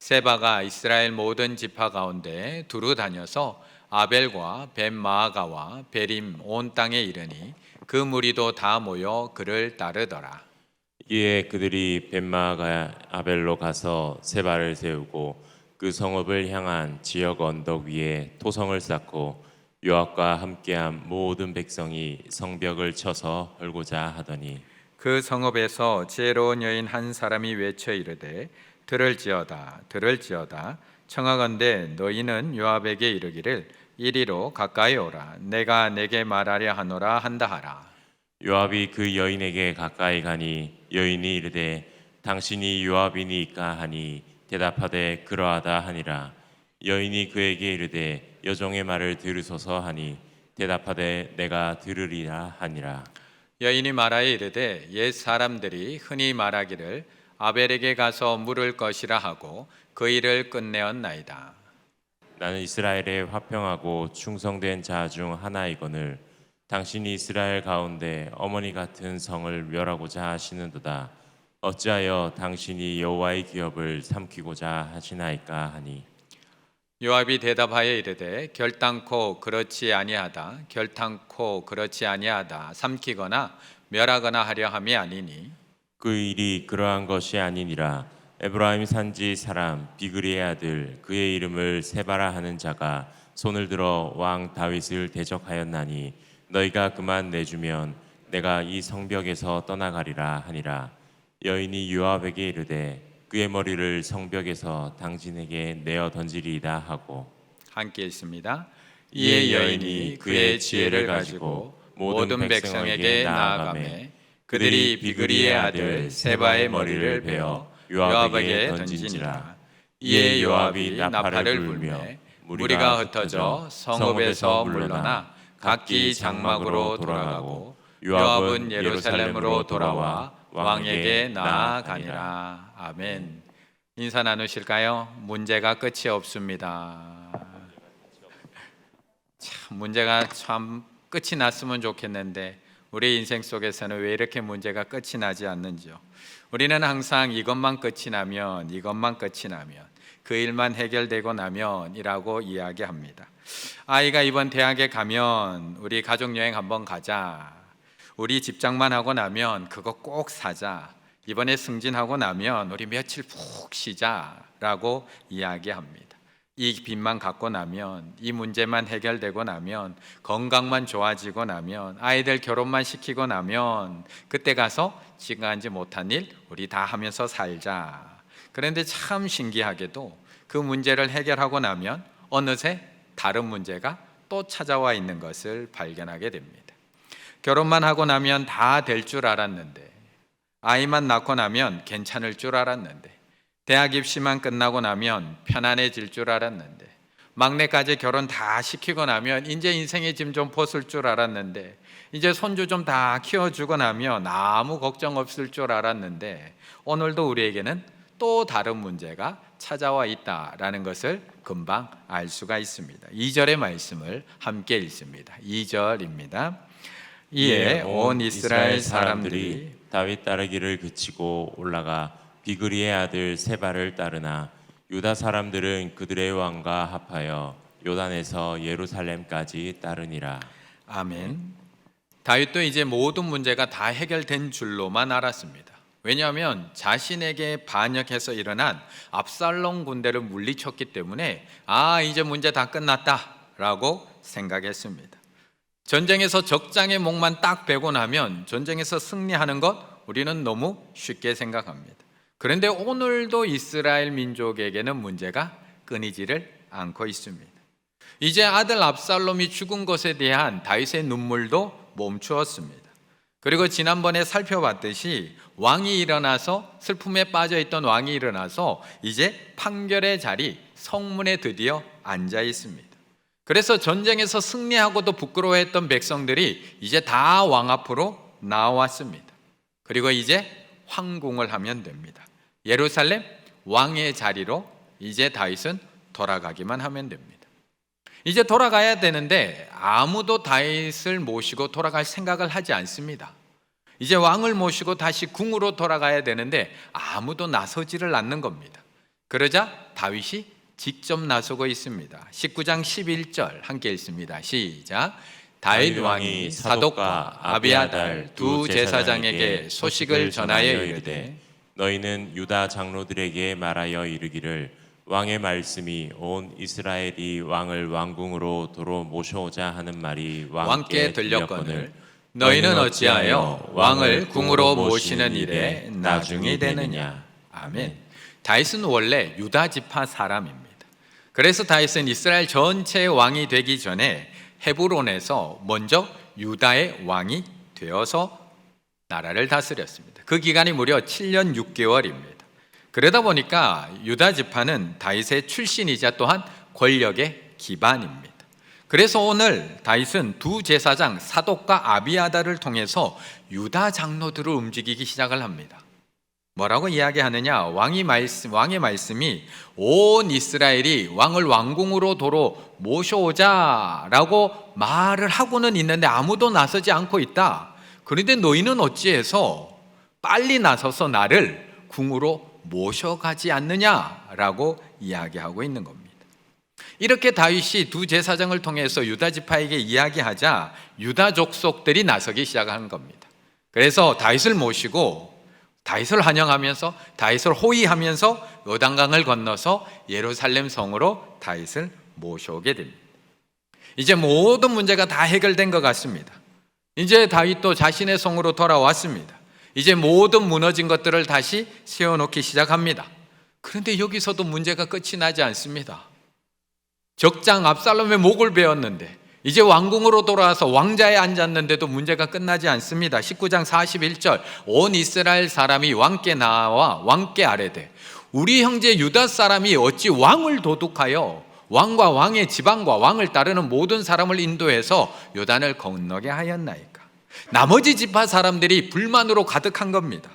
세바가 이스라엘 모든 지파 가운데 두루 다녀서 아벨과 벳마아가와 베림 온 땅에 이르니 그 무리도 다 모여 그를 따르더라. 이에 그들이 벳마가 아벨로 가서 세바를 세우고 그 성읍을 향한 지역 언덕 위에 토성을 쌓고 요압과 함께한 모든 백성이 성벽을 쳐서 헐고자 하더니 그 성읍에서 지혜로운 여인 한 사람이 외쳐 이르되 들을지어다 들을지어다 청하건대 너희는 요압에게 이르기를 이리로 가까이 오라 내가 내게 말하려 하노라 한다 하라. 요압이 그 여인에게 가까이 가니 여인이 이르되 당신이 요압이니까 하니 대답하되 그러하다 하니라. 여인이 그에게 이르되 여종의 말을 들으소서 하니 대답하되 내가 들으리라 하니라. 여인이 말하여 이르되 옛 사람들이 흔히 말하기를 아벨에게 가서 물을 것이라 하고 그 일을 끝내었나이다. 나는 이스라엘에 화평하고 충성된 자 중 하나이거늘 당신이 이스라엘 가운데 어머니 같은 성을 멸하고자 하시는도다. 어찌하여 당신이 여호와의 기업을 삼키고자 하시나이까 하니 요압이 대답하여 이르되 결단코 그렇지 아니하다 결단코 그렇지 아니하다 삼키거나 멸하거나 하려 함이 아니니 그 일이 그러한 것이 아니니라. 에브라임 산지 사람 비그리의 아들 그의 이름을 세바라 하는 자가 손을 들어 왕 다윗을 대적하였나니 너희가 그만 내주면 내가 이 성벽에서 떠나가리라 하니라. 여인이 요압에게 이르되 그의 머리를 성벽에서 당신에게 내어 던지리이다 하고 함께 있습니다. 이에 여인이 그의 지혜를 가지고 모든 백성에게 나아가매 그들이 비그리의 아들 세바의 머리를 베어 요압에게 던진지라. 이에 요압이 나팔을 불며 무리가 흩어져 성읍에서 물러나 각기 장막으로 돌아가고 요압은 예루살렘으로 돌아와 왕에게 나아가니라. 아멘. 인사 나누실까요? 문제가 끝이 없습니다. 참 문제가 참 끝이 났으면 좋겠는데 우리 인생 속에서는 왜 이렇게 문제가 끝이 나지 않는지요? 우리는 항상 이것만 끝이 나면 그 일만 해결되고 나면이라고 이야기합니다. 아이가 이번 대학에 가면 우리 가족여행 한번 가자. 우리 집장만 하고 나면 그거 꼭 사자. 이번에 승진하고 나면 우리 며칠 푹 쉬자라고 이야기합니다. 이 빚만 갚고 나면, 이 문제만 해결되고 나면, 건강만 좋아지고 나면, 아이들 결혼만 시키고 나면 그때 가서 지금 하지 못한 일 우리 다 하면서 살자. 그런데 참 신기하게도 그 문제를 해결하고 나면 어느새 다른 문제가 또 찾아와 있는 것을 발견하게 됩니다. 결혼만 하고 나면 다 될 줄 알았는데, 아이만 낳고 나면 괜찮을 줄 알았는데, 대학 입시만 끝나고 나면 편안해질 줄 알았는데, 막내까지 결혼 다 시키고 나면 이제 인생의 짐 좀 벗을 줄 알았는데, 이제 손주 좀 다 키워주고 나면 아무 걱정 없을 줄 알았는데, 오늘도 우리에게는 또 다른 문제가 찾아와 있다라는 것을 금방 알 수가 있습니다. 2절의 말씀을 함께 읽습니다. 2절입니다. 이에 온 이스라엘 사람들이 다윗 따르기를 그치고 올라가 비그리의 아들 세바를 따르나 유다 사람들은 그들의 왕과 합하여 요단에서 예루살렘까지 따르니라. 아멘. 다윗도 이제 모든 문제가 다 해결된 줄로만 알았습니다. 왜냐하면 자신에게 반역해서 일어난 압살롬 군대를 물리쳤기 때문에 이제 문제 다 끝났다라고 생각했습니다. 전쟁에서 적장의 목만 딱 베고 나면 전쟁에서 승리하는 것 우리는 너무 쉽게 생각합니다. 그런데 오늘도 이스라엘 민족에게는 문제가 끊이지를 않고 있습니다. 이제 아들 압살롬이 죽은 것에 대한 다윗의 눈물도 멈추었습니다. 그리고 지난번에 살펴봤듯이 왕이 일어나서 슬픔에 빠져있던 왕이 일어나서 이제 판결의 자리 성문에 드디어 앉아 있습니다. 그래서 전쟁에서 승리하고도 부끄러워했던 백성들이 이제 다 왕 앞으로 나왔습니다. 그리고 이제 황궁을 하면 됩니다. 예루살렘 왕의 자리로 이제 다윗은 돌아가기만 하면 됩니다. 이제 돌아가야 되는데 아무도 다윗을 모시고 돌아갈 생각을 하지 않습니다. 이제 왕을 모시고 다시 궁으로 돌아가야 되는데 아무도 나서지를 않는 겁니다. 그러자 다윗이 직접 나서고 있습니다. 19장 11절 함께 읽습니다. 시작. 다윗 왕이 사독과 아비아달 두 제사장에게 소식을 전하여 이르되 너희는 유다 장로들에게 말하여 이르기를 왕의 말씀이 온 이스라엘이 왕을 왕궁으로 도로 모셔오자 하는 말이 왕께 들렸거늘 너희는 어찌하여 왕을 궁으로 모시는 일에 나중이 되느냐. 아멘. 다윗은 원래 유다 지파 사람입니다. 그래서 다윗은 이스라엘 전체의 왕이 되기 전에 헤브론에서 먼저 유다의 왕이 되어서 나라를 다스렸습니다. 그 기간이 무려 7년 6개월입니다. 그러다 보니까 유다 지파는 다윗의 출신이자 또한 권력의 기반입니다. 그래서 오늘 다윗은 두 제사장 사독과 아비아달을 통해서 유다 장로들을 움직이기 시작을 합니다. 뭐라고 이야기하느냐? 왕의 말씀이 온 이스라엘이 왕을 왕궁으로 도로 모셔오자라고 말을 하고는 있는데 아무도 나서지 않고 있다. 그런데 너희는 어찌해서 빨리 나서서 나를 궁으로 모셔가지 않느냐라고 이야기하고 있는 겁니다. 이렇게 다윗이 두 제사장을 통해서 유다 지파에게 이야기하자 유다 족속들이 나서기 시작한 겁니다. 그래서 다윗을 모시고 다윗을 환영하면서 다윗을 호위하면서 요단강을 건너서 예루살렘 성으로 다윗을 모셔오게 됩니다. 이제 모든 문제가 다 해결된 것 같습니다. 이제 다윗도 자신의 성으로 돌아왔습니다. 이제 모든 무너진 것들을 다시 세워놓기 시작합니다. 그런데 여기서도 문제가 끝이 나지 않습니다. 적장 압살롬의 목을 베었는데 이제 왕궁으로 돌아와서 왕자에 앉았는데도 문제가 끝나지 않습니다. 19장 41절 온 이스라엘 사람이 왕께 나와 왕께 아뢰되 우리 형제 유다 사람이 어찌 왕을 도둑하여 왕과 왕의 지방과 왕을 따르는 모든 사람을 인도해서 요단을 건너게 하였나이까. 나머지 지파 사람들이 불만으로 가득한 겁니다.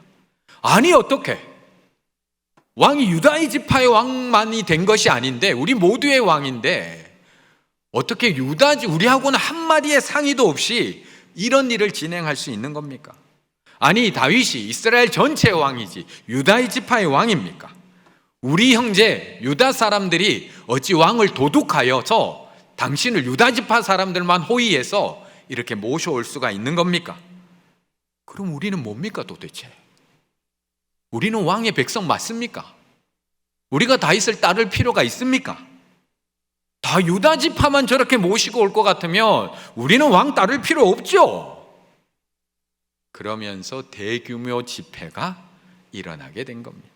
아니 어떻게 왕이 유다의 지파의 왕만이 된 것이 아닌데 우리 모두의 왕인데 어떻게 우리하고는 한마디의 상의도 없이 이런 일을 진행할 수 있는 겁니까? 아니 다윗이 이스라엘 전체의 왕이지 유다의 지파의 왕입니까? 우리 형제 유다 사람들이 어찌 왕을 도둑하여서 당신을 유다 지파 사람들만 호위해서 이렇게 모셔올 수가 있는 겁니까? 그럼 우리는 뭡니까 도대체? 우리는 왕의 백성 맞습니까? 우리가 다윗을 따를 필요가 있습니까? 다 유다 지파만 저렇게 모시고 올 것 같으면 우리는 왕 따를 필요 없죠. 그러면서 대규모 집회가 일어나게 된 겁니다.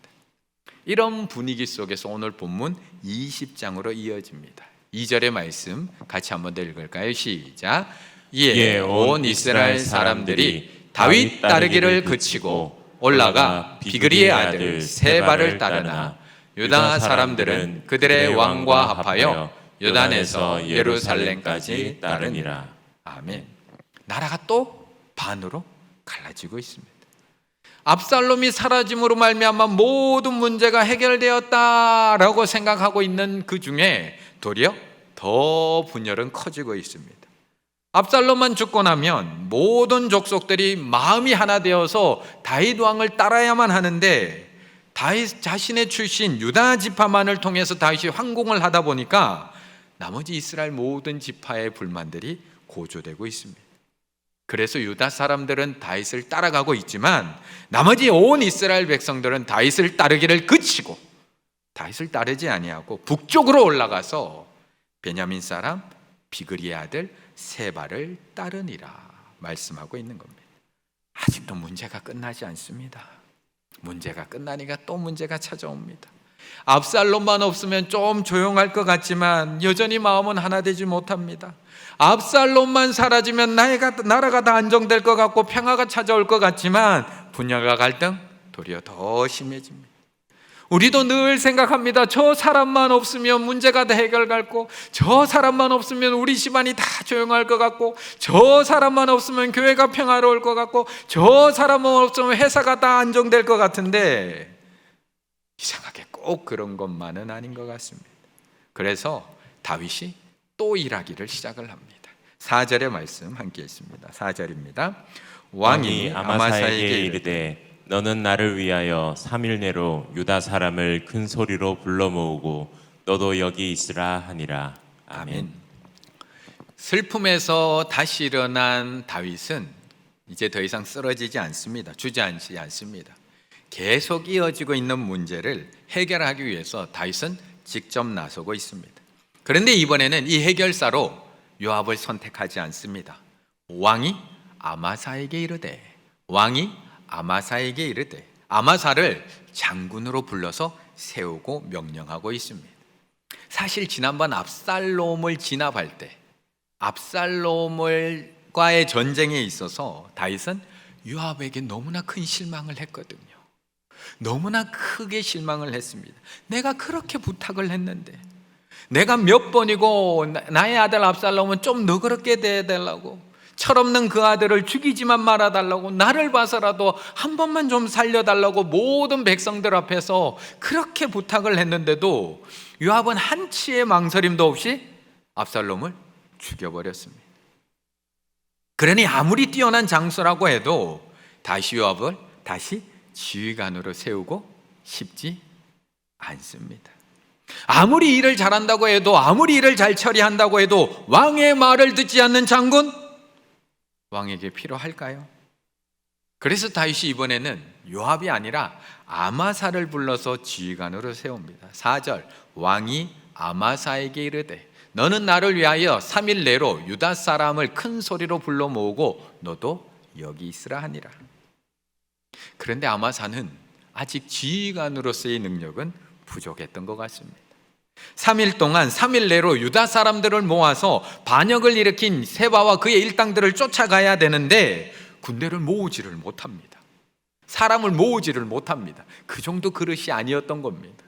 이런 분위기 속에서 오늘 본문 20장으로 이어집니다. 2절의 말씀 같이 한번 더 읽을까요? 시작. 이에 온 이스라엘 사람들이 다윗 따르기를 그치고 올라가 비그리의 아들 세바를 따르나 유다 사람들은 그들의 왕과 합하여 요단에서 예루살렘까지 따르니라. 아멘. 나라가 또 반으로 갈라지고 있습니다. 압살롬이 사라짐으로 말미암아 모든 문제가 해결되었다라고 생각하고 있는 그 중에 도리어 더 분열은 커지고 있습니다. 압살롬만 죽고 나면 모든 족속들이 마음이 하나 되어서 다윗 왕을 따라야만 하는데 다윗 자신의 출신 유다 지파만을 통해서 다윗이 황공을 하다 보니까 나머지 이스라엘 모든 지파의 불만들이 고조되고 있습니다. 그래서 유다 사람들은 다윗을 따라가고 있지만 나머지 온 이스라엘 백성들은 다윗을 따르기를 그치고 다윗을 따르지 아니하고 북쪽으로 올라가서 베냐민 사람 비그리의 아들 세바를 따르니라 말씀하고 있는 겁니다. 아직도 문제가 끝나지 않습니다. 문제가 끝나니까 또 문제가 찾아옵니다. 압살롬만 없으면 좀 조용할 것 같지만 여전히 마음은 하나 되지 못합니다. 압살롬만 사라지면 나라가 다 안정될 것 같고 평화가 찾아올 것 같지만 분열과 갈등 도리어 더 심해집니다. 우리도 늘 생각합니다. 저 사람만 없으면 문제가 다 해결되고 저 사람만 없으면 우리 집안이 다 조용할 것 같고 저 사람만 없으면 교회가 평화로울 것 같고 저 사람만 없으면 회사가 다 안정될 것 같은데 이상하게 꼭 그런 것만은 아닌 것 같습니다. 그래서 다윗이 또 일하기를 시작을 합니다. 4절의 말씀 함께 읽습니다. 4절입니다. 왕이 아마사에게 이르되 너는 나를 위하여 3일 내로 유다 사람을 큰 소리로 불러 모으고 너도 여기 있으라 하니라. 아멘. 슬픔에서 다시 일어난 다윗은 이제 더 이상 쓰러지지 않습니다. 주저앉지 않습니다. 계속 이어지고 있는 문제를 해결하기 위해서 다윗은 직접 나서고 있습니다. 그런데 이번에는 이 해결사로 요압을 선택하지 않습니다. 왕이 아마사에게 이르되 아마사를 장군으로 불러서 세우고 명령하고 있습니다. 사실 지난번 압살롬을 진압할 때 압살롬과의 전쟁에 있어서 다윗은 요압에게 너무나 큰 실망을 했거든요. 너무나 크게 실망을 했습니다. 내가 그렇게 부탁을 했는데, 내가 몇 번이고 나의 아들 압살롬은 좀 너그럽게 대해달라고, 철없는 그 아들을 죽이지만 말아달라고, 나를 봐서라도 한 번만 좀 살려달라고 모든 백성들 앞에서 그렇게 부탁을 했는데도 요압은 한치의 망설임도 없이 압살롬을 죽여버렸습니다. 그러니 아무리 뛰어난 장수라고 해도 다시 요압을 다시 지휘관으로 세우고 싶지 않습니다. 아무리 일을 잘한다고 해도, 아무리 일을 잘 처리한다고 해도 왕의 말을 듣지 않는 장군, 왕에게 필요할까요? 그래서 다윗이 이번에는 요압이 아니라 아마사를 불러서 지휘관으로 세웁니다. 4절, 왕이 아마사에게 이르되 너는 나를 위하여 3일 내로 유다 사람을 큰 소리로 불러 모으고 너도 여기 있으라 하니라. 그런데 아마사는 아직 지휘관으로서의 능력은 부족했던 것 같습니다. 3일 동안 3일 내로 유다 사람들을 모아서 반역을 일으킨 세바와 그의 일당들을 쫓아가야 되는데 군대를 모으지를 못합니다. 사람을 모으지를 못합니다. 그 정도 그릇이 아니었던 겁니다.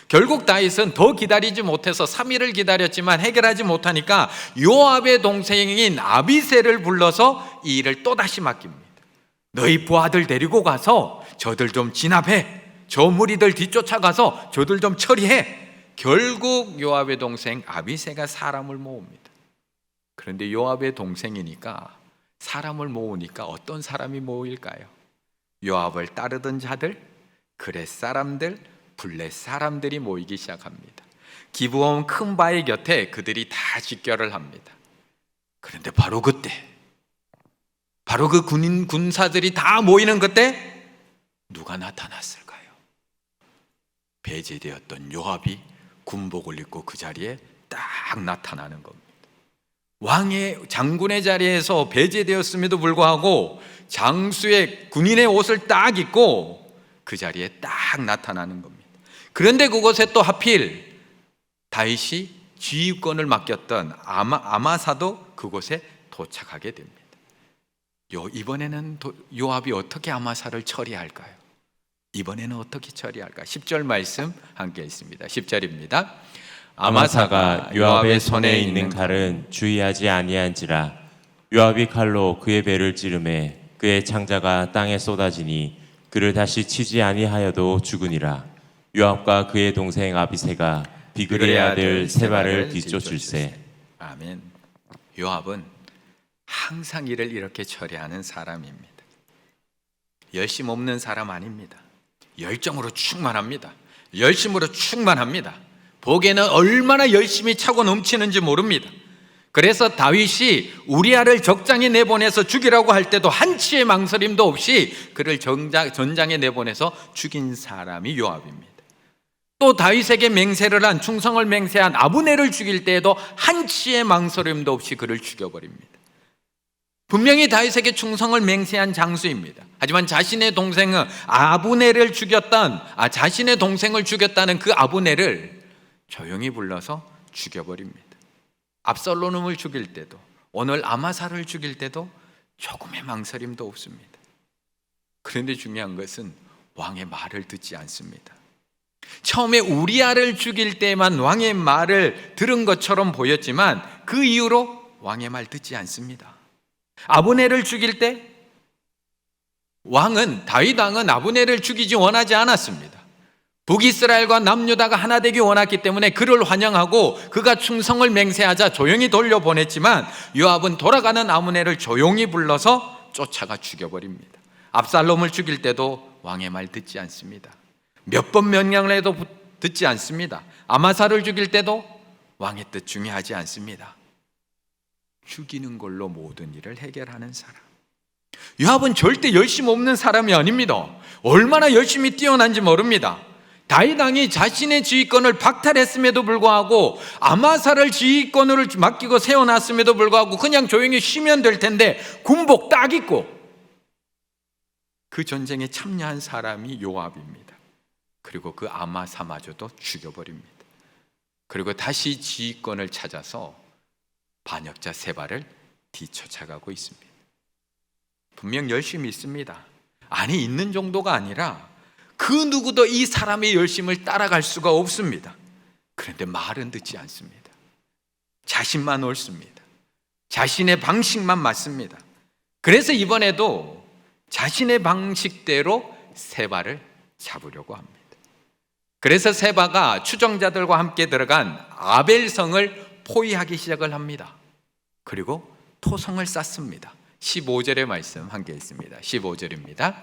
결국 다윗은 더 기다리지 못해서 3일을 기다렸지만 해결하지 못하니까 요압의 동생인 아비새를 불러서 이 일을 또다시 맡깁니다. 너희 부하들 데리고 가서 저들 좀 진압해. 저 무리들 뒤쫓아가서 저들 좀 처리해. 결국 요압의 동생 아비새가 사람을 모읍니다. 그런데 요압의 동생이니까, 사람을 모으니까 어떤 사람이 모일까요? 요압을 따르던 자들, 그렛 사람들, 블렛 사람들이 모이기 시작합니다. 기브온 큰 바위 곁에 그들이 다 집결을 합니다. 그런데 바로 그때, 바로 그 군사들이 다 모이는 그때 누가 나타났을까요? 배제되었던 요압이 군복을 입고 그 자리에 딱 나타나는 겁니다. 왕의 장군의 자리에서 배제되었음에도 불구하고 장수의 군인의 옷을 딱 입고 그 자리에 딱 나타나는 겁니다. 그런데 그곳에 또 하필 다윗이 지휘권을 맡겼던 아마사도 그곳에 도착하게 됩니다. 이번에는 요압이 어떻게 아마사를 처리할까요? 이번에는 어떻게 처리할까? 10절 말씀 함께 있습니다. 10절입니다. 아마사가 요압의 손에 있는 칼은 주의하지 아니한지라 요압이 칼로 그의 배를 찌르매 그의 창자가 땅에 쏟아지니 그를 다시 치지 아니하여도 죽으니라. 요압과 그의 동생 아비새가 비그리의 아들 세바를 뒤쫓을세. 아멘. 요압은 항상 일을 이렇게 처리하는 사람입니다. 열심 없는 사람 아닙니다. 열정으로 충만합니다. 열심으로 충만합니다. 보기에는 얼마나 열심히 차고 넘치는지 모릅니다. 그래서 다윗이 우리아를 적장에 내보내서 죽이라고 할 때도 한치의 망설임도 없이 그를 전장에 내보내서 죽인 사람이 요압입니다. 또 다윗에게 충성을 맹세한 아브넬을 죽일 때에도 한치의 망설임도 없이 그를 죽여버립니다. 분명히 다윗에게 충성을 맹세한 장수입니다. 하지만 자신의 동생은 자신의 동생을 죽였다는 그 아브넬을 조용히 불러서 죽여버립니다. 압살롬을 죽일 때도, 오늘 아마사를 죽일 때도 조금의 망설임도 없습니다. 그런데 중요한 것은 왕의 말을 듣지 않습니다. 처음에 우리아를 죽일 때만 왕의 말을 들은 것처럼 보였지만 그 이후로 왕의 말 듣지 않습니다. 아브넬을 죽일 때 다윗 왕은 아브넬을 죽이지 원하지 않았습니다. 북이스라엘과 남유다가 하나 되기 원했기 때문에 그를 환영하고 그가 충성을 맹세하자 조용히 돌려보냈지만 요압은 돌아가는 아브넬을 조용히 불러서 쫓아가 죽여버립니다. 압살롬을 죽일 때도 왕의 말 듣지 않습니다. 몇 번 명령을 해도 듣지 않습니다. 아마사를 죽일 때도 왕의 뜻 중요하지 않습니다. 죽이는 걸로 모든 일을 해결하는 사람. 요압은 절대 열심 없는 사람이 아닙니다. 얼마나 열심히 뛰어난지 모릅니다. 다윗 왕이 자신의 지휘권을 박탈했음에도 불구하고 아마사를 지휘권을 맡기고 세워놨음에도 불구하고 그냥 조용히 쉬면 될 텐데 군복 딱 입고 그 전쟁에 참여한 사람이 요압입니다. 그리고 그 아마사마저도 죽여버립니다. 그리고 다시 지휘권을 찾아서 반역자 세바를 뒤쫓아가고 있습니다. 분명 열심히 있습니다. 아니, 있는 정도가 아니라 그 누구도 이 사람의 열심을 따라갈 수가 없습니다. 그런데 말은 듣지 않습니다. 자신만 옳습니다. 자신의 방식만 맞습니다. 그래서 이번에도 자신의 방식대로 세바를 잡으려고 합니다. 그래서 세바가 추종자들과 함께 들어간 아벨성을 포위하기 시작을 합니다. 그리고 토성을 쌓습니다. 15절의 말씀 함께 있습니다. 15절입니다.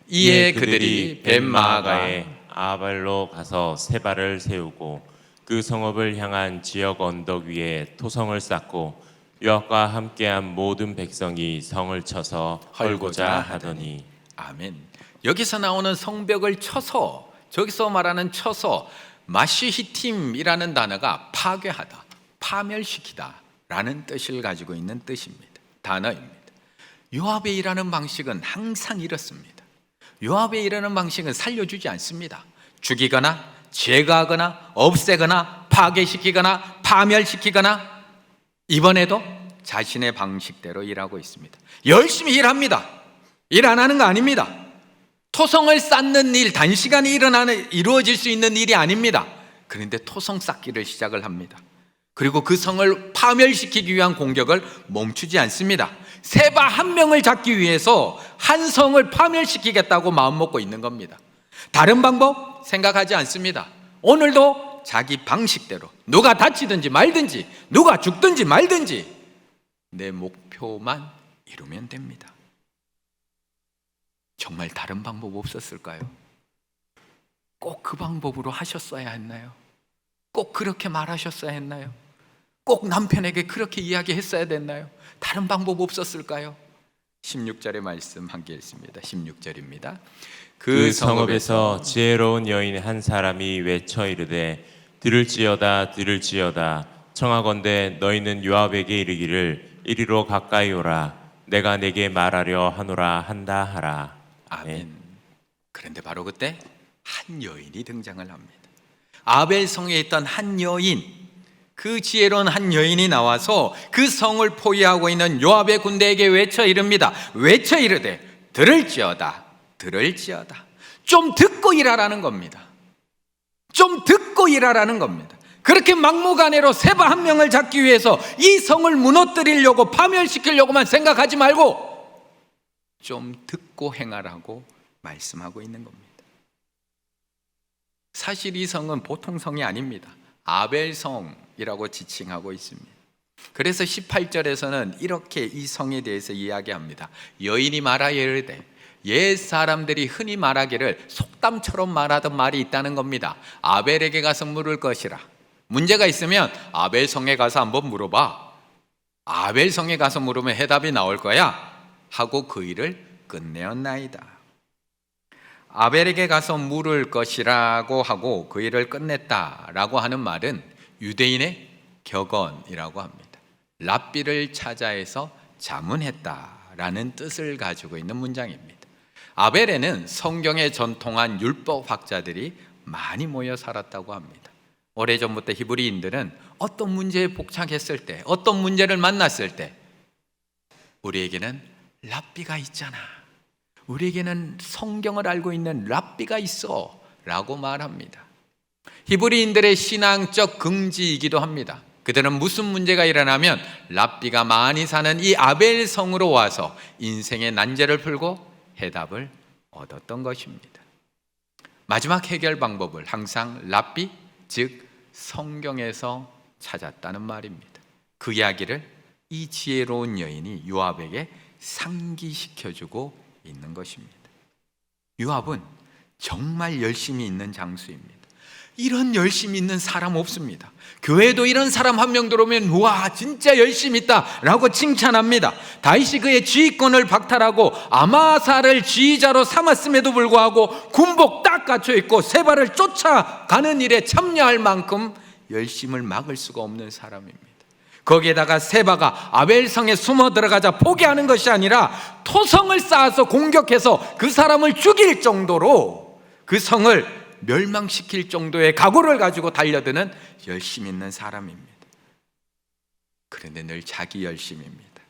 이에 그들이 벳마아가에 아벨로 가서 세바를 세우고 그 성읍을 향한 지역 언덕 위에 토성을 쌓고 요압과 함께한 모든 백성이 성을 쳐서 헐고자 하더니. 아멘. 여기서 나오는 성벽을 쳐서, 저기서 말하는 쳐서 마시히팀이라는 단어가 파괴하다, 파멸시키다 라는 뜻을 가지고 있는 뜻입니다. 단어입니다. 요압의 일하는 방식은 항상 이렇습니다. 요압의 일하는 방식은 살려주지 않습니다. 죽이거나 제거하거나 없애거나 파괴시키거나 파멸시키거나 이번에도 자신의 방식대로 일하고 있습니다. 열심히 일합니다. 일 안 하는 거 아닙니다. 토성을 쌓는 일, 단시간에 이루어질 수 있는 일이 아닙니다. 그런데 토성 쌓기를 시작을 합니다. 그리고 그 성을 파멸시키기 위한 공격을 멈추지 않습니다. 세바 한 명을 잡기 위해서 한 성을 파멸시키겠다고 마음먹고 있는 겁니다. 다른 방법 생각하지 않습니다. 오늘도 자기 방식대로 누가 다치든지 말든지 누가 죽든지 말든지 내 목표만 이루면 됩니다. 정말 다른 방법 없었을까요? 꼭 그 방법으로 하셨어야 했나요? 꼭 그렇게 말하셨어야 했나요? 꼭 남편에게 그렇게 이야기했어야 됐나요? 다른 방법 없었을까요? 16절의 말씀 함께 읽습니다. 16절입니다. 그 성읍에서 지혜로운 여인 한 사람이 외쳐 이르되 들을지어다 들을지어다 청하건대 너희는 요압에게 이르기를 이리로 가까이 오라 내가 내게 말하려 하노라 한다 하라. 아멘. 그런데 바로 그때 한 여인이 등장을 합니다. 아벨성에 있던 한 여인, 그 지혜로운 한 여인이 나와서 그 성을 포위하고 있는 요압의 군대에게 외쳐 이릅니다. 외쳐 이르되 들을지어다 들을지어다. 좀 듣고 일하라는 겁니다. 좀 듣고 일하라는 겁니다. 그렇게 막무가내로 세바 한 명을 잡기 위해서 이 성을 무너뜨리려고 파멸시키려고만 생각하지 말고 좀 듣고 행하라고 말씀하고 있는 겁니다. 사실 이 성은 보통 성이 아닙니다. 아벨성이라고 지칭하고 있습니다. 그래서 18절에서는 이렇게 이 성에 대해서 이야기합니다. 여인이 말하여 이르되 옛 사람들이 흔히 말하기를 속담처럼 말하던 말이 있다는 겁니다. 아벨에게 가서 물을 것이라. 문제가 있으면 아벨성에 가서 한번 물어봐. 아벨성에 가서 물으면 해답이 나올 거야 하고 그 일을 끝내었나이다. 아벨에게 가서 물을 것이라고 하고 그 일을 끝냈다라고 하는 말은 유대인의 격언이라고 합니다. 랍비를 찾아해서 자문했다라는 뜻을 가지고 있는 문장입니다. 아벨에는 성경에 전통한 율법학자들이 많이 모여 살았다고 합니다. 오래전부터 히브리인들은 어떤 문제에 복착했을 때, 어떤 문제를 만났을 때 우리에게는 랍비가 있잖아, 우리에게는 성경을 알고 있는 랍비가 있어 라고 말합니다. 히브리인들의 신앙적 긍지이기도 합니다. 그들은 무슨 문제가 일어나면 랍비가 많이 사는 이 아벨성으로 와서 인생의 난제를 풀고 해답을 얻었던 것입니다. 마지막 해결 방법을 항상 랍비, 즉 성경에서 찾았다는 말입니다. 그 이야기를 이 지혜로운 여인이 요압에게 상기시켜주고 있는 것입니다. 요압은 정말 열심히 있는 장수입니다. 이런 열심히 있는 사람 없습니다. 교회도 이런 사람 한 명 들어오면 와 진짜 열심히 있다 라고 칭찬합니다. 다윗이 그의 지휘권을 박탈하고 아마사를 지휘자로 삼았음에도 불구하고 군복 딱 갖춰 입고 세바를 쫓아가는 일에 참여할 만큼 열심을 막을 수가 없는 사람입니다. 거기에다가 세바가 아벨성에 숨어 들어가자 포기하는 것이 아니라 토성을 쌓아서 공격해서 그 사람을 죽일 정도로 그 성을 멸망시킬 정도의 각오를 가지고 달려드는 열심 있는 사람입니다. 그런데 늘 자기 열심입니다.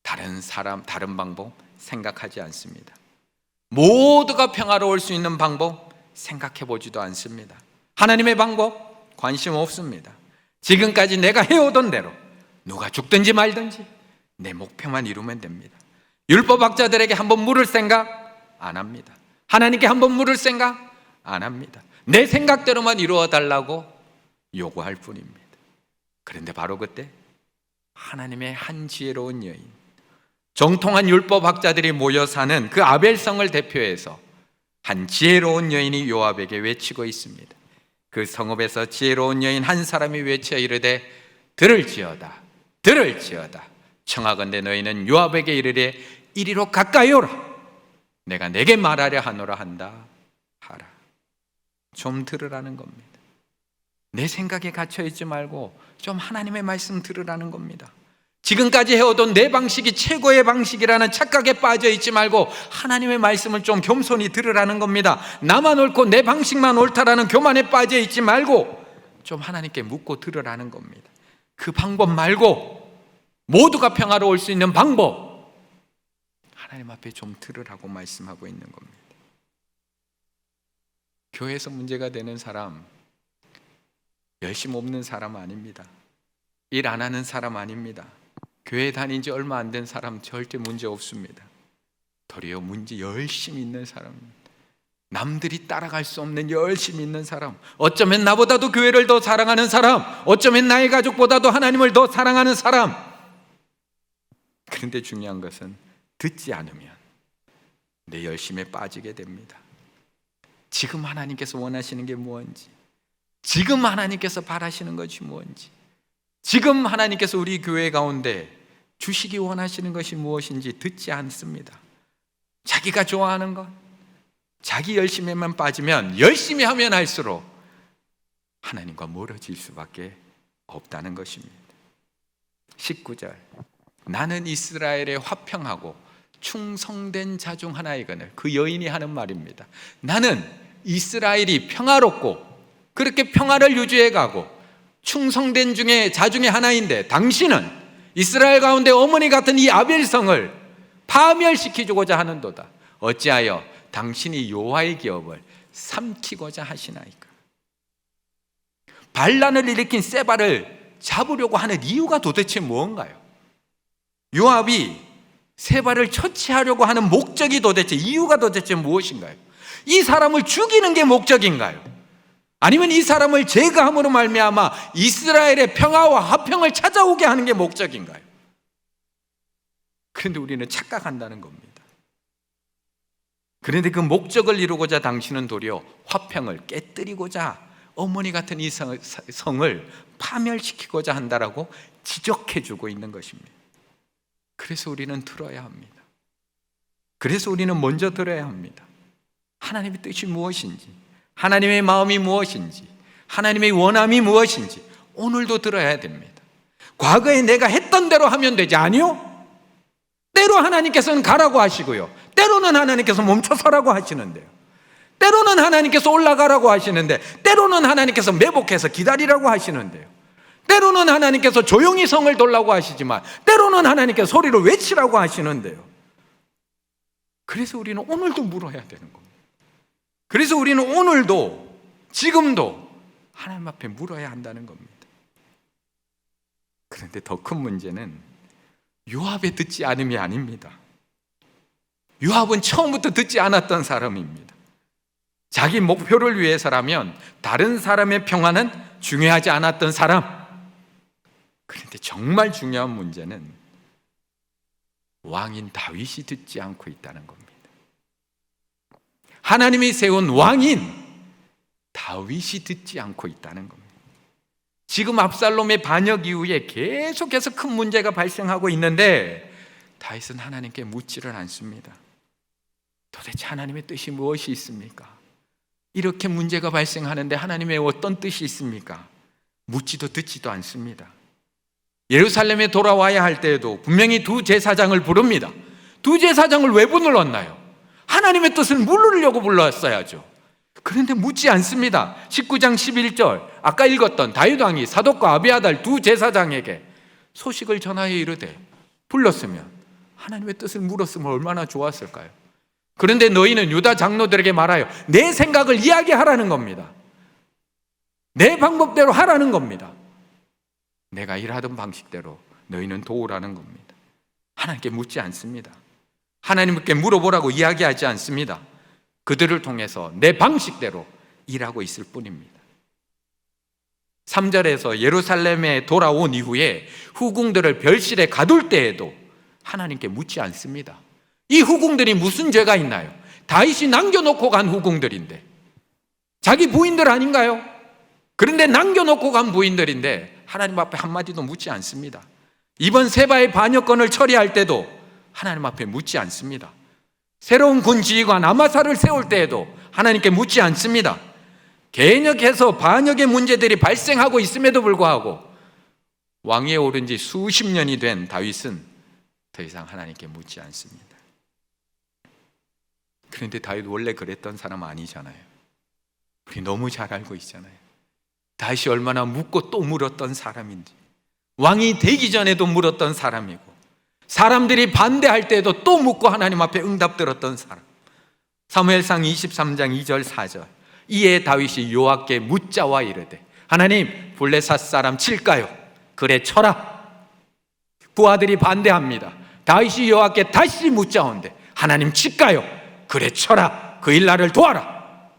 다른 사람, 다른 방법 생각하지 않습니다. 모두가 평화로울 수 있는 방법 생각해 보지도 않습니다. 하나님의 방법 관심 없습니다. 지금까지 내가 해오던 대로 누가 죽든지 말든지 내 목표만 이루면 됩니다. 율법학자들에게 한번 물을 생각 안 합니다. 하나님께 한번 물을 생각 안 합니다. 내 생각대로만 이루어 달라고 요구할 뿐입니다. 그런데 바로 그때 하나님의 한 지혜로운 여인, 정통한 율법학자들이 모여 사는 그 아벨성을 대표해서 한 지혜로운 여인이 요압에게 외치고 있습니다. 그 성읍에서 지혜로운 여인 한 사람이 외쳐 이르되 들을지어다 들을지어다 청하건대 너희는 요압에게 이르되 이리로 가까이 오라 내가 내게 말하려 하노라 한다 하라. 좀 들으라는 겁니다. 내 생각에 갇혀있지 말고 좀 하나님의 말씀 들으라는 겁니다. 지금까지 해오던 내 방식이 최고의 방식이라는 착각에 빠져있지 말고 하나님의 말씀을 좀 겸손히 들으라는 겁니다. 나만 옳고 내 방식만 옳다라는 교만에 빠져있지 말고 좀 하나님께 묻고 들으라는 겁니다. 그 방법 말고 모두가 평화로울 수 있는 방법 하나님 앞에 좀 들으라고 말씀하고 있는 겁니다. 교회에서 문제가 되는 사람 열심 없는 사람 아닙니다. 일 안 하는 사람 아닙니다. 교회 다닌 지 얼마 안 된 사람 절대 문제 없습니다. 도리어 문제 열심히 있는 사람입니다. 남들이 따라갈 수 없는 열심히 있는 사람, 어쩌면 나보다도 교회를 더 사랑하는 사람, 어쩌면 나의 가족보다도 하나님을 더 사랑하는 사람. 그런데 중요한 것은 듣지 않으면 내 열심에 빠지게 됩니다. 지금 하나님께서 원하시는 게 무엇인지, 지금 하나님께서 바라시는 것이 무엇인지, 지금 하나님께서 우리 교회 가운데 주시기 원하시는 것이 무엇인지 듣지 않습니다. 자기가 좋아하는 것, 자기 열심에만 빠지면 열심히 하면 할수록 하나님과 멀어질 수밖에 없다는 것입니다. 19절 나는 이스라엘의 화평하고 충성된 자 중 하나이거늘. 그 여인이 하는 말입니다. 나는 이스라엘이 평화롭고 그렇게 평화를 유지해 가고 충성된 자 중에 하나인데 당신은 이스라엘 가운데 어머니 같은 이 아벨성을 파멸시키고자 하는도다. 어찌하여 당신이 여호와의 기업을 삼키고자 하시나이까. 반란을 일으킨 세바를 잡으려고 하는 이유가 도대체 무언가요? 요압이 세바를 처치하려고 하는 목적이 도대체, 이유가 도대체 무엇인가요? 이 사람을 죽이는 게 목적인가요? 아니면 이 사람을 제거함으로 말미암아 이스라엘의 평화와 화평을 찾아오게 하는 게 목적인가요? 그런데 우리는 착각한다는 겁니다. 그런데 그 목적을 이루고자 당신은 도리어 화평을 깨뜨리고자 어머니 같은 이 성을 파멸시키고자 한다라고 지적해주고 있는 것입니다. 그래서 우리는 들어야 합니다. 그래서 우리는 먼저 들어야 합니다. 하나님의 뜻이 무엇인지, 하나님의 마음이 무엇인지, 하나님의 원함이 무엇인지 오늘도 들어야 됩니다. 과거에 내가 했던 대로 하면 되지, 아니요? 때로 하나님께서는 가라고 하시고요, 때로는 하나님께서 멈춰서라고 하시는데요, 때로는 하나님께서 올라가라고 하시는데, 때로는 하나님께서 매복해서 기다리라고 하시는데요, 때로는 하나님께서 조용히 성을 돌라고 하시지만 때로는 하나님께서 소리로 외치라고 하시는데요. 그래서 우리는 오늘도 물어야 되는 겁니다. 그래서 우리는 오늘도 지금도 하나님 앞에 물어야 한다는 겁니다. 그런데 더 큰 문제는 요압의 듣지 않음이 아닙니다. 요압은 처음부터 듣지 않았던 사람입니다. 자기 목표를 위해서라면 다른 사람의 평화는 중요하지 않았던 사람. 그런데 정말 중요한 문제는 왕인 다윗이 듣지 않고 있다는 겁니다. 하나님이 세운 왕인 다윗이 듣지 않고 있다는 겁니다. 지금 압살롬의 반역 이후에 계속해서 큰 문제가 발생하고 있는데 다윗은 하나님께 묻지를 않습니다. 도대체 하나님의 뜻이 무엇이 있습니까? 이렇게 문제가 발생하는데 하나님의 어떤 뜻이 있습니까? 묻지도 듣지도 않습니다. 예루살렘에 돌아와야 할 때에도 분명히 두 제사장을 부릅니다. 두 제사장을 왜 불렀나요? 하나님의 뜻을 물으려고 불렀어야죠. 그런데 묻지 않습니다. 19장 11절 아까 읽었던 다윗 왕이 사독과 아비아달 두 제사장에게 소식을 전하여 이르되, 불렀으면 하나님의 뜻을 물었으면 얼마나 좋았을까요? 그런데 너희는 유다 장로들에게 말하여 내 생각을 이야기하라는 겁니다. 내 방법대로 하라는 겁니다. 내가 일하던 방식대로 너희는 도우라는 겁니다. 하나님께 묻지 않습니다. 하나님께 물어보라고 이야기하지 않습니다. 그들을 통해서 내 방식대로 일하고 있을 뿐입니다. 3절에서 예루살렘에 돌아온 이후에 후궁들을 별실에 가둘 때에도 하나님께 묻지 않습니다. 이 후궁들이 무슨 죄가 있나요? 다윗이 남겨놓고 간 후궁들인데, 자기 부인들 아닌가요? 그런데 남겨놓고 간 부인들인데 하나님 앞에 한마디도 묻지 않습니다. 이번 세바의 반역건을 처리할 때도 하나님 앞에 묻지 않습니다. 새로운 군 지휘관 아마사를 세울 때에도 하나님께 묻지 않습니다. 계속해서 반역의 문제들이 발생하고 있음에도 불구하고 왕위에 오른 지 수십 년이 된 다윗은 더 이상 하나님께 묻지 않습니다. 그런데 다윗 원래 그랬던 사람 아니잖아요. 우리 너무 잘 알고 있잖아요. 다윗이 얼마나 묻고 또 물었던 사람인지, 왕이 되기 전에도 물었던 사람이고, 사람들이 반대할 때도 또 묻고 하나님 앞에 응답 들었던 사람. 사무엘상 23장 2절 4절 이에 다윗이 여호와께 묻자와 이르되, 하나님 블레셋 사람 칠까요? 그래 쳐라. 부하들이 반대합니다. 다윗이 여호와께 다시 묻자온데, 하나님 칠까요? 그래 쳐라. 그 일 나를 도와라.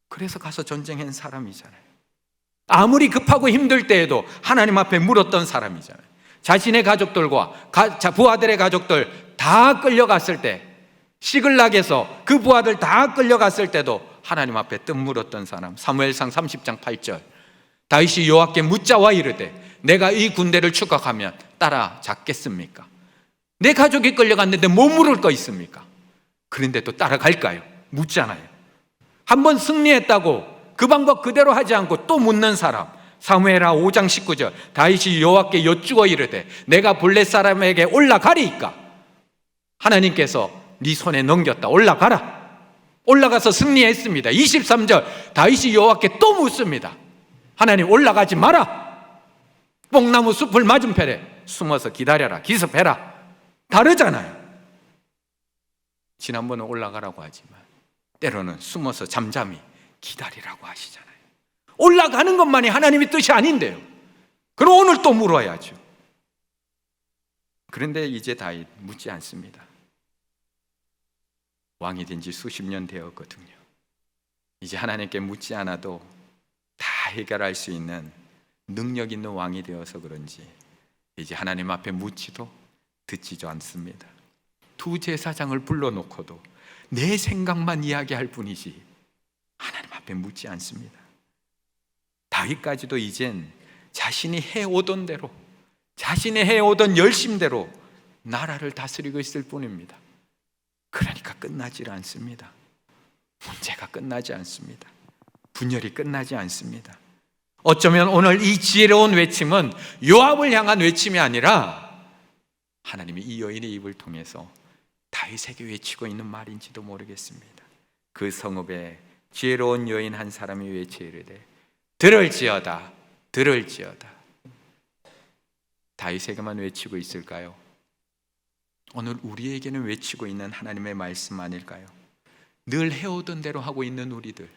그래서 가서 전쟁한 사람이잖아요. 아무리 급하고 힘들 때에도 하나님 앞에 물었던 사람이잖아요. 자신의 가족들과 부하들의 가족들 다 끌려갔을 때, 시글락에서 그 부하들 다 끌려갔을 때도 하나님 앞에 뜻 물었던 사람. 사무엘상 30장 8절 다윗이 여호와께 묻자와 이르되, 내가 이 군대를 추격하면 따라잡겠습니까? 내 가족이 끌려갔는데 뭐 물을 거 있습니까? 그런데 또 따라갈까요? 묻잖아요. 한번 승리했다고 그 방법 그대로 하지 않고 또 묻는 사람. 사무엘하 5장 19절 다윗이 여호와께 여쭈어 이르되, 내가 블레셋 사람에게 올라가리이까? 하나님께서 네 손에 넘겼다. 올라가라. 올라가서 승리했습니다. 23절 다윗이 여호와께 또 묻습니다. 하나님 올라가지 마라. 뽕나무 숲을 맞은편에 숨어서 기다려라. 기습해라. 다르잖아요. 지난번은 올라가라고 하지만 때로는 숨어서 잠잠히 기다리라고 하시잖아요. 올라가는 것만이 하나님의 뜻이 아닌데요. 그럼 오늘 또 물어야죠. 그런데 이제 다윗 묻지 않습니다. 왕이 된 지 수십 년 되었거든요. 이제 하나님께 묻지 않아도 다 해결할 수 있는 능력 있는 왕이 되어서 그런지 이제 하나님 앞에 묻지도 듣지도 않습니다. 두 제사장을 불러놓고도 내 생각만 이야기할 뿐이지 하나님 앞에 묻지 않습니다. 다윗까지도 이젠 자신이 해오던 대로, 자신이 해오던 열심대로 나라를 다스리고 있을 뿐입니다. 그러니까 끝나질 않습니다. 문제가 끝나지 않습니다. 분열이 끝나지 않습니다. 어쩌면 오늘 이 지혜로운 외침은 요압을 향한 외침이 아니라 하나님이 이 여인의 입을 통해서 다윗에게 외치고 있는 말인지도 모르겠습니다. 그 성읍에 지혜로운 여인 한 사람이 외쳐 이르되, 들을지어다, 들을지어다. 다윗에게만 외치고 있을까요? 오늘 우리에게는 외치고 있는 하나님의 말씀 아닐까요? 늘 해오던 대로 하고 있는 우리들,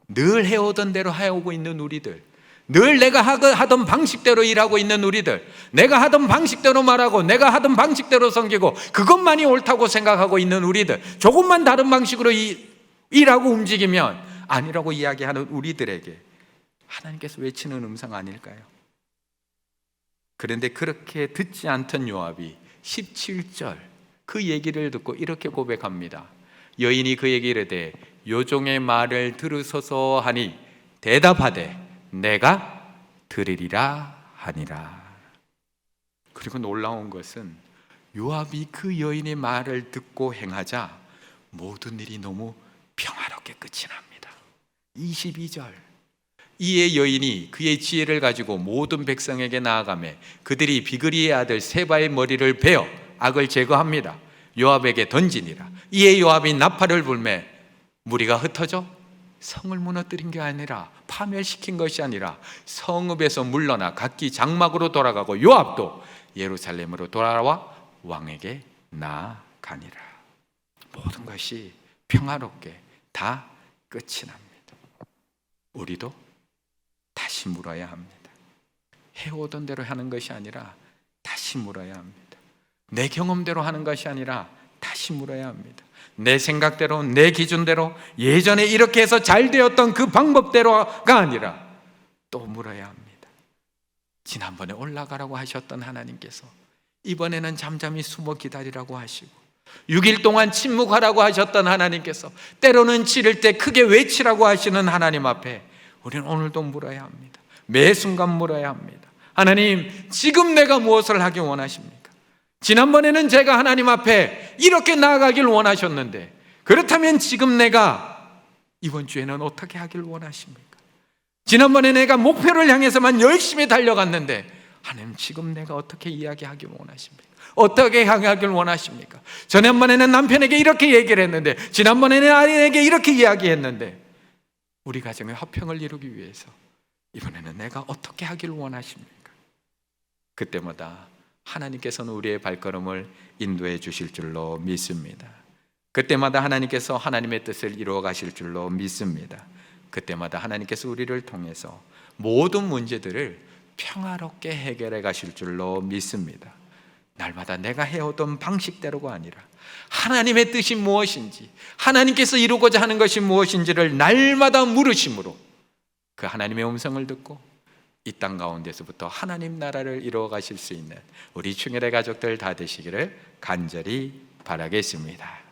늘 해오던 대로 해오고 있는 우리들, 늘 내가 하던 방식대로 일하고 있는 우리들, 내가 하던 방식대로 말하고 내가 하던 방식대로 섬기고 그것만이 옳다고 생각하고 있는 우리들, 조금만 다른 방식으로 일하고 움직이면 아니라고 이야기하는 우리들에게 하나님께서 외치는 음성 아닐까요? 그런데 그렇게 듣지 않던 요압이 17절 그 얘기를 듣고 이렇게 고백합니다. 여인이 그에게 이르되 요종의 말을 들으소서 하니 대답하되 내가 들으리라 하니라. 그리고 놀라운 것은 요압이 그 여인의 말을 듣고 행하자 모든 일이 너무 평화롭게 끝이 납니다. 22절, 이에 여인이 그의 지혜를 가지고 모든 백성에게 나아가매 그들이 비그리의 아들 세바의 머리를 베어 악을 제거합니다. 요압에게 던지니라. 이에 요압이 나팔을 불매 무리가 흩어져 성을 무너뜨린 게 아니라, 파멸시킨 것이 아니라 성읍에서 물러나 각기 장막으로 돌아가고 요압도 예루살렘으로 돌아와 왕에게 나아가니라. 모든 것이 평화롭게 다 끝이 납니다. 우리도 다시 물어야 합니다. 해오던 대로 하는 것이 아니라 다시 물어야 합니다. 내 경험대로 하는 것이 아니라 다시 물어야 합니다. 내 생각대로, 내 기준대로, 예전에 이렇게 해서 잘 되었던 그 방법대로가 아니라 또 물어야 합니다. 지난번에 올라가라고 하셨던 하나님께서 이번에는 잠잠히 숨어 기다리라고 하시고, 6일 동안 침묵하라고 하셨던 하나님께서 때로는 지를 때 크게 외치라고 하시는 하나님 앞에 우리는 오늘도 물어야 합니다. 매 순간 물어야 합니다. 하나님, 지금 내가 무엇을 하기 원하십니까? 지난번에는 제가 하나님 앞에 이렇게 나아가길 원하셨는데, 그렇다면 지금 내가 이번 주에는 어떻게 하길 원하십니까? 지난번에 내가 목표를 향해서만 열심히 달려갔는데 하나님, 지금 내가 어떻게 이야기하길 원하십니까? 어떻게 향하길 원하십니까? 지난번에는 남편에게 이렇게 얘기를 했는데, 지난번에는 아이에게 이렇게 이야기했는데, 우리 가정의 화평을 이루기 위해서 이번에는 내가 어떻게 하길 원하십니까? 그때마다 하나님께서는 우리의 발걸음을 인도해 주실 줄로 믿습니다. 그때마다 하나님께서 하나님의 뜻을 이루어 가실 줄로 믿습니다. 그때마다 하나님께서 우리를 통해서 모든 문제들을 평화롭게 해결해 가실 줄로 믿습니다. 날마다 내가 해오던 방식대로가 아니라 하나님의 뜻이 무엇인지, 하나님께서 이루고자 하는 것이 무엇인지를 날마다 물으심으로 그 하나님의 음성을 듣고 이 땅 가운데서부터 하나님 나라를 이루어 가실 수 있는 우리 충혈의 가족들 다 되시기를 간절히 바라겠습니다.